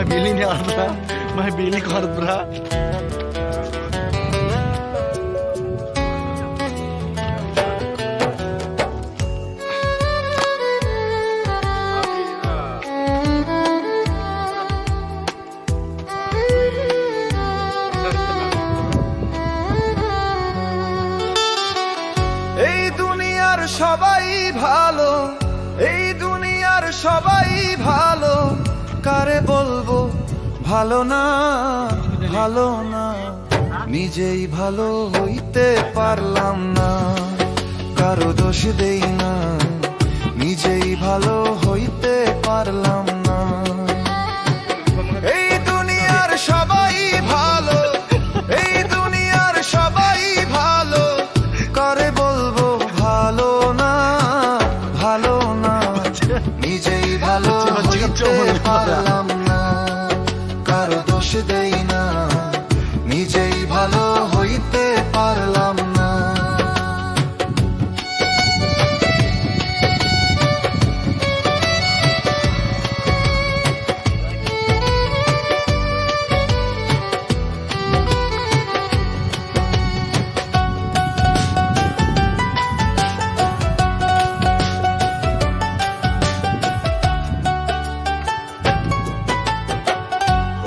may bili ni Arbra. May bili ko Arbra. এই দুনিয়ার সবাই ভালো, এই দুনিয়ার সবাই ভালো, কারে বলবো ভালো না, ভালো না। নিজেই ভালো হইতে পারলাম না, কারো দোষ দেই না, নিজেই ভালো হইতে পারলাম না। এই দুনিয়ার সবাই ভালো, এই দুনিয়ার সবাই ভালো, কারে বলবো ভালো না, ভালো না। নিজেই ভালো হইতে পারলাম না, কারো দোষ দেই না, নিজেই ভালো হইতে পারলাম না।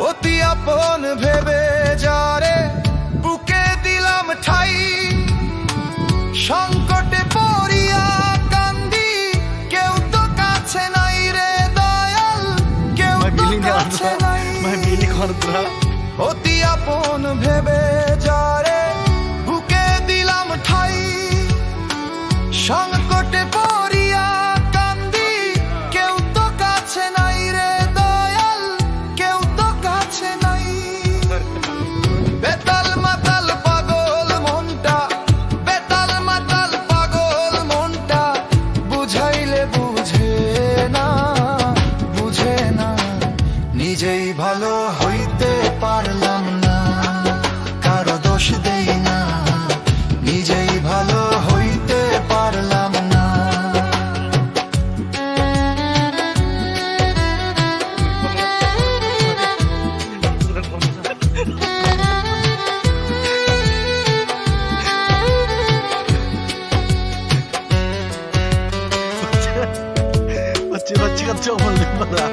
অতি আপন ভেবে যারে বুকে দিলাম ঠাই, সংকটে পড়িয়া কান্দি, কেউ তো কাছে নাই রে দয়াল, কেউ May তো bili ni কাছে Arbra. নাই। May bili ko Arbra. অতি আপন ভেবে যারে বুকে দিলাম ঠাই, সংকটে পড়িয়া কান্দি, কেউ তো কাছে নাই রে দয়াল, কেউ তো কাছে নাই। বেতাল মাতাল পাগল মনটা, বেতাল মাতাল পাগল মনটা, বুঝাইলে বুঝে না, বুঝে না। নিজেই ভালো হইতে পারলাম না, কারো দোষ দেই না, নিজেই ভালো হইতে পারলাম না। Bacı katacağım onu bana.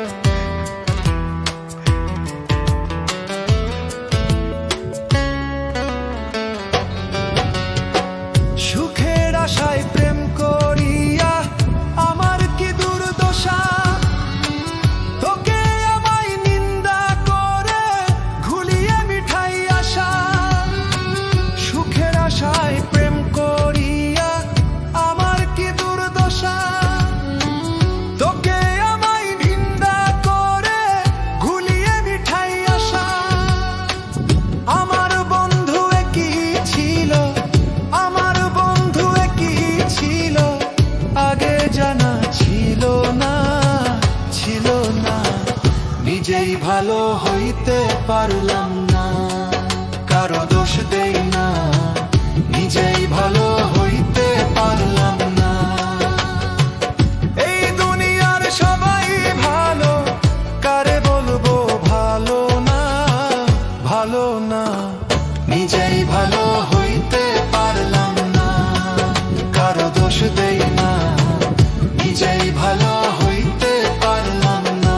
সুখের আশায় প্রেম করিয়া আমার কি দুর্দশা, তোকে আমায় নিন্দা করে ঘুলিয়ে মিঠাই আশা। সুখের আশায় প্রেম করিয়া আমার কি দুর্দশা, তোকে আমায় নিন্দা করে ঘুলিয়ে মিঠাই আশা। আমার বন্ধু একই ছিল, আমার বন্ধু একই ছিল, আগে জানা ছিল না, ছিল না। নিজেই ভালো হইতে পারলাম না, কারো দোষ দেই না, নিজেই ভালো হইতে পারলাম না। এই দুনিয়ার সবাই ভালো, কারে বলবো ভালো না, ভালো না। নিজেই ভালো হইতে পারলাম না, কারো দোষ দেই না, নিজেই ভালো হইতে পারলাম না,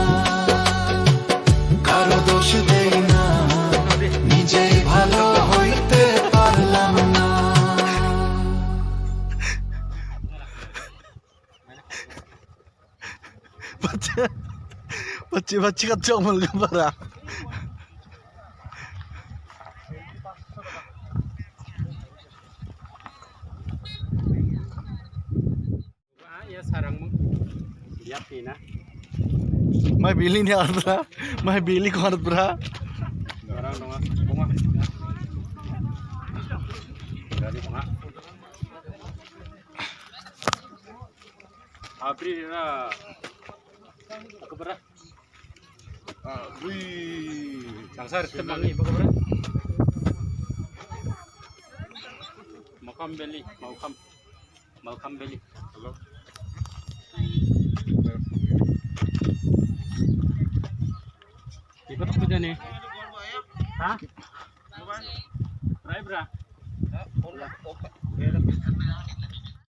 কারো দোষ দেই না, নিজেই ভালো হইতে পারলাম না। Bacı katacağım onu bana. Ya sarang mo. Yapi na. May bili ni Arbra. May bili ko Arbra. Sarang dong bunga. Dari bunga. Abri na. Ako bara. Sangsar temangi bago bara. Makam beli, Malcolm beli. Hello. Iba ada nih. Hah? Try bra.